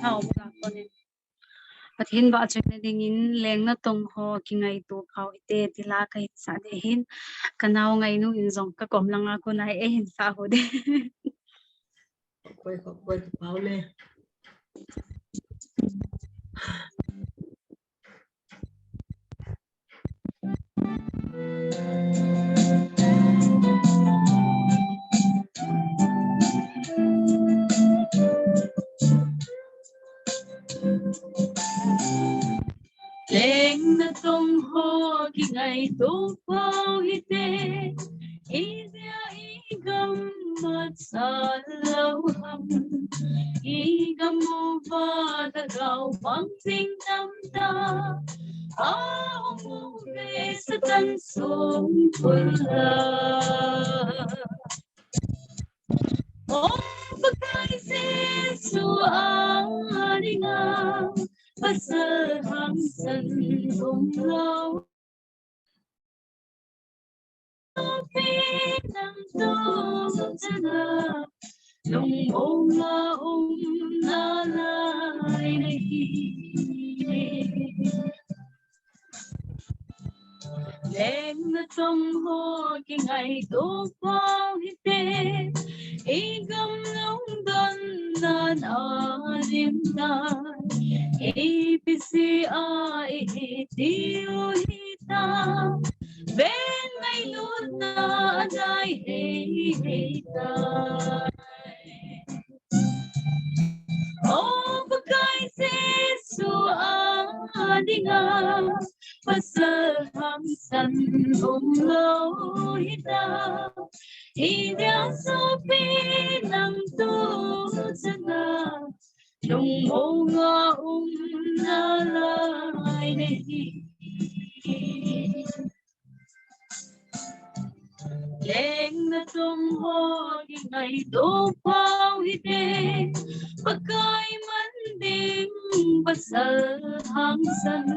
thao ba ko ni pathin ba chek ne ding in leng na tong ho ki ngai tu khau ite tila kai sa de hin kanau ngai nu in zong ka kom langa ko nai e hin sa ho de quay báo lên leng na tong ho ki ngai tu khau ite Izia igam mat sa lâu hầm igam mu va da gao bang sing nam ta ao mu ve sa tan sum pula o pakai se su a dinga pasal hang san lâu Nam tu chana lung na lai nahi lên na tông ho ki ngai tu phao hi te e gam long don nan a rim na e pisi a e ti u hi ta bên ngay luôn na dai he ta oh pakai se su a dinga pasal ham san lo hita idea so pi nam tu chana lung nga na lai nei lên na tum ho ki ngai tu phao hi te pakai man ding pasal hang san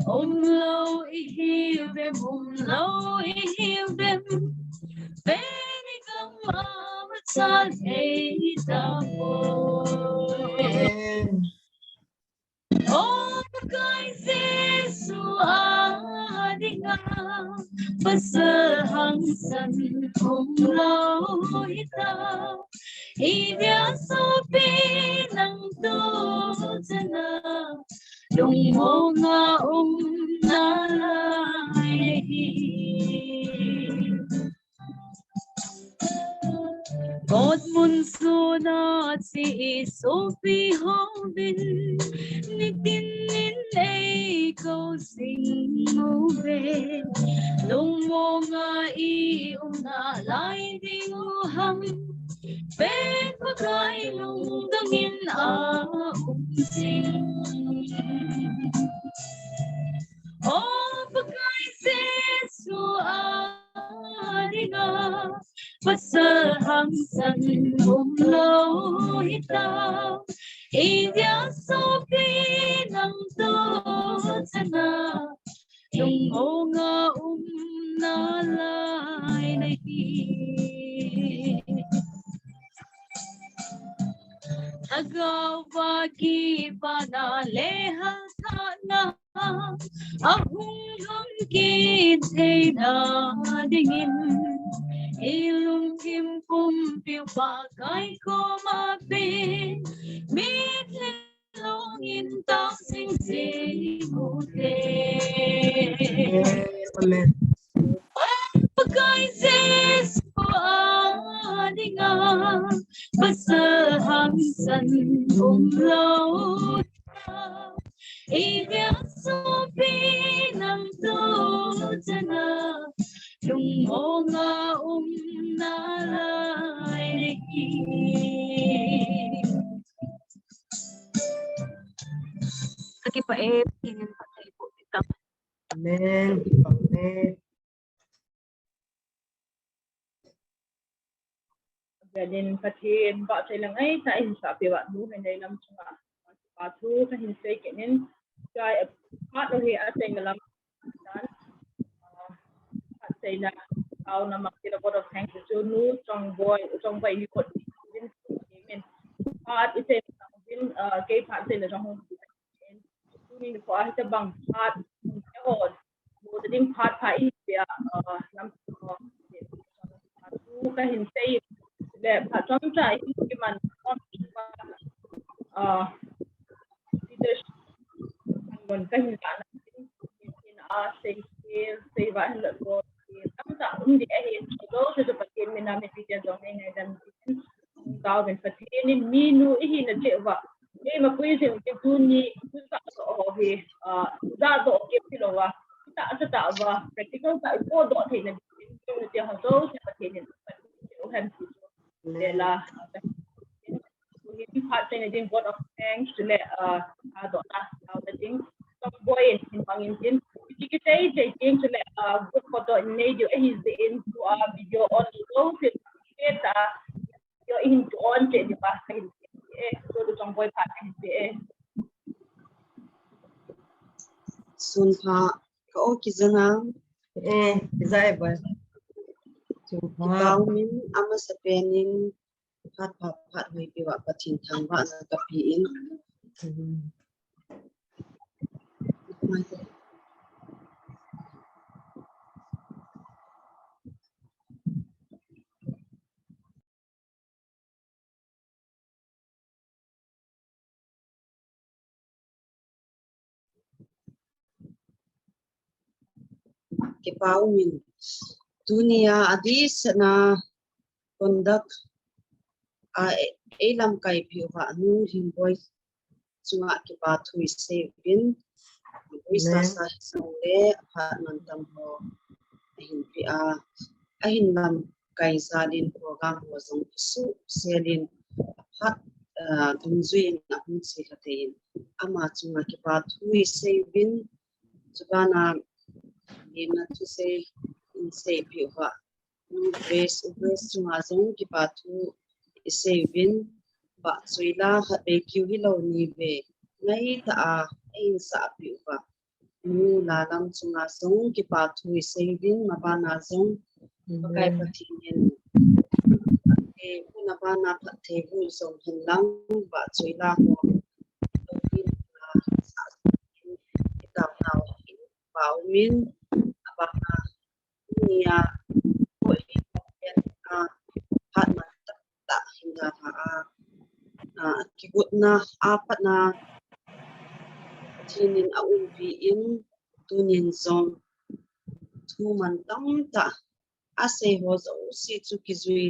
lo I hiu dem lo I hiu dem veni kam ma cha thei ta ho oh pakai se su a dinga pasal hang san lo hita idea so pi nang tu chana lung nga na lai God mun suna si Sophie Hobin nitin nin ay câu sing mo be lung mo nga I una lai ding hang ben pakai lung dangin a sing oh pakai se su a dinga pasal hang san lo hita idea so pi nang tu chana lung nga na lai nahi agawa ki pana leha sana ahung hum ki thei na dingin ilung kim kum piu pa kai ko ma pin mit long in ta sing sing mu te amen pakai se su a dinga pasal hang san lo idea so pi nam tu chana lung nga na lai nahi kaki pa tingin pa tayo po ito amen amen Jadi pathin ba sai lang ai ta in sa pe wa nu ne dai lam chunga pa thu ka hin sai kenin kai pat lo hi a sai ngalam dan sai na ao na mak tira vote of thanks to nu trong vai ni kot amen part ite din ke part se na trong tu ni ko a ta bang part hon mo ta ding part pa i ya nam tu ka hin sei le pa trong chai ki man leadership ngon ka hin ka in a sei va hin lo tam ta di a hin do se to patin me na me ti jong ngai dan cao về Phật thế nên mi nu ý là triệu vợ nhưng mà quý vị cái tu ni tu tạ tổ về ra tổ kiếm thì là tạ sẽ tạo và practical tại cô độ thì là trong cái tiếng Hàn Quốc thì Phật thế nên Phật chịu hành để là những part này những word of thanks để độ ta tạo cái tiếng trong boy in bằng in chỉ cái thế tiếng để good for the need you is the in to video on those that yo in on je di ba kai so do trong boy part ai sun pha ko ki zana Zai ba. tao min ama sa penin phat hoi pi wa pathin thang ba na ka pi in ke pau min dunia adis na conduct lam kai pi wa nu him boy chunga ke pa thui se bin sa sa le pha nan tam ho hin pi a hin lam kai salin program ho zong su selin phat dum zui na hun se khatein ama chunga ke pa thui se bin chubana na to say in say piwa nu base chunga zong ki pa thu se bin ba suila ha be kyu hi lo ni ve ngai ta in sa piwa nu la lam chunga zong ki pa thu se bin ma ba na zong kai pa thinen e na ba na pha the bu zong hin lang ba suila ho bin sa ki ta na bao min abana nia ko in hat na ta hinga ha ki gut na apat na thinin a un vi in tunin zong thu man tam ta ase ho zo si chu ki zui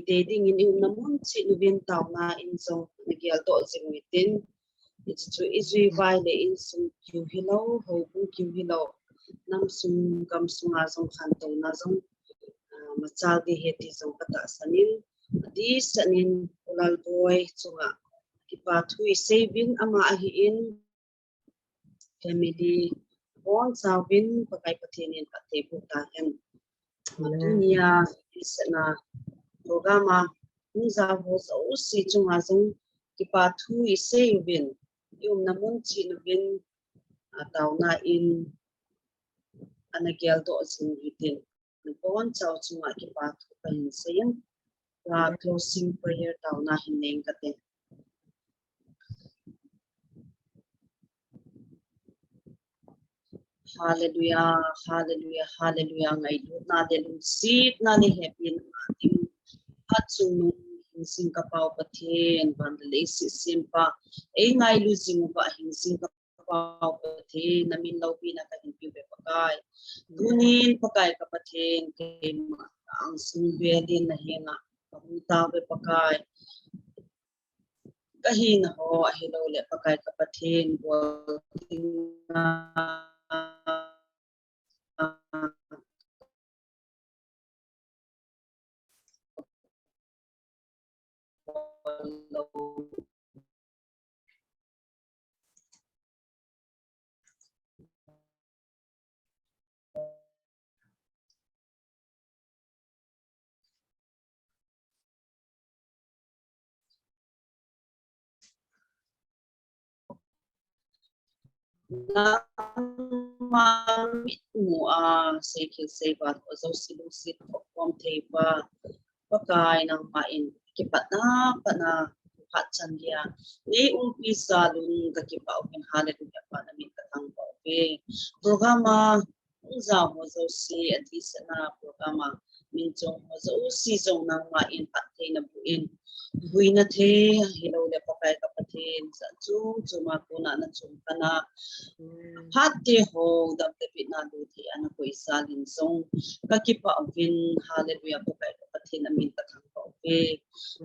the ding in na mun chi nu vin taw na in zong ni gyal to jing mitin it's to izui vai le in sum kyu hilo ho bu kyu hilo nam sum kam sunga zong khan to na zong machal di heti zong pata sanin di sanin ulal boy chunga kipa thui saving ama ahi in family bon sawin pakai pathinin ate buta hen dunia isna programa unza ho so si chunga zong kipa thui saving yung namun chinubin ataw na in anagyal do sin gitin nagpon chaw chunga ki pa pahin sayang wa closing prayer taw na hineng kate hallelujah hallelujah hallelujah ngai du na de lu sit na le happy na tim achung sing ka pau pathen ban le si simpa e ngai lu jing ba hin sing ka pau pathen namin lo pi na ka hin pi be pakai dunin pakai ka pathen ke ang sing be din na henga pamu ta be pakai ka hin ho a hilo le pakai ka pathen bo na mà ngủ sẽ khi sẽ vào ở dấu xin lúc xin không thấy và cái năng mà in cái bắt na phát chân dia ni pisa lun cái bảo bên hà lệ được bạn mình cái thằng bảo về program giao một dấu si at least na program mình trong một dấu si trong năng mà in phát thấy na in vui na thế hello để pakai kapatid sa cuma kuna na kana hati ho dam te pit na lu thi ana ko isa lin song ka ki pa vin hallelujah pakai kapatid na min ka thang ko ve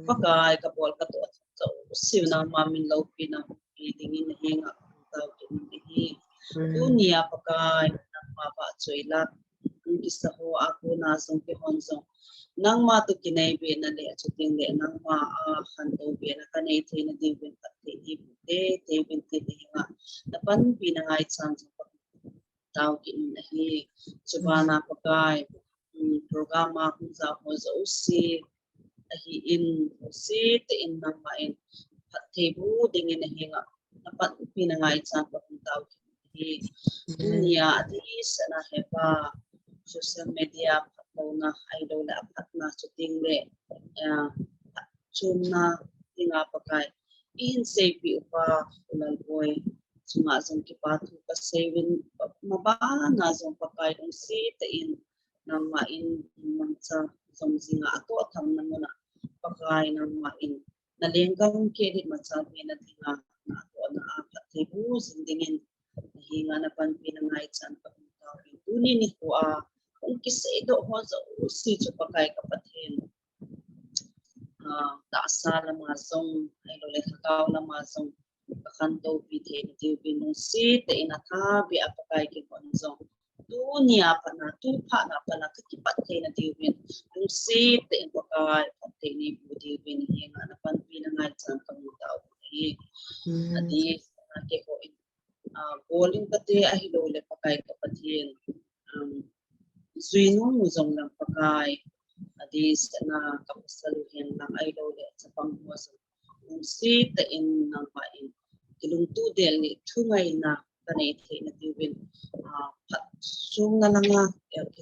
pakai ka bol ka to so siu na ma min lo pi na pi dingin hinga ta ki hi dunia pakai na ma ba choila isa ho ako na song ki hon song nang ma tu kinai be na le chuting le nang ma han to be na kanai the na di ben pat te te ben te hinga na pan pi na ngai chan tao kin na hi chubana pakai program ma ku za ho zo si hi in si te in nang ma in pat te bu ding in hinga na pan pi na ngai chan pa tao hi dunia adi sana heba social media na idol la patna chuting le chumna tinga pakai in sepi upa ulal boy chunga zong ki patu ka sevin mabana zong pakai dong si te in nama in mangcha zong zinga to tham namuna pakai nama in nalengkang ke di macha be na tinga na to na apathe bu zindingin hinga na pan pinangai chan pa tuni ni ko kung kisa ito ho sa usi sa pakai kapatid taasa na mga zong ay lole kakao na mga zong kakanto pite ito binong si te inatabi apakai kikon zong dunia pa na tupa na pa na kakipatay na diwin yung si te inpakai patay ni budibin hinga na panpinangal chan kamutaw adi na kikoin bowling pati ay lole pakai kapatid Suinong muzong lang pakai adis na kapasaluhin lang ay lole sa panghuwas ng si tain ng pain kilungtu del ni tungay na kanete na diwin sung na lang nga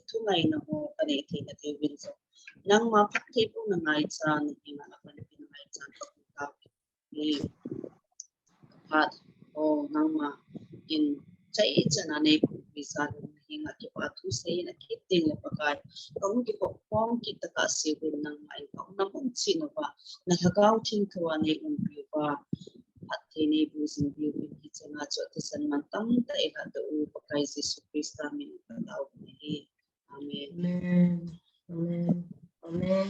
tungay na mo kanete na diwin so nang mapatay po na ngay sa nahinga na kanete na ngay sa pagkakapit ni kapat o nang ma in chay na na bisa hinga ki patu say na kiting na pakai kung ki pong kita kasi din ng ay kung namon sino ba nakagaw tin ko ani umpi ba at tini busin biwin kita nga so tisan man tam ta ika to pakai si Krista min tao ni amen Amen. Amen. Amen.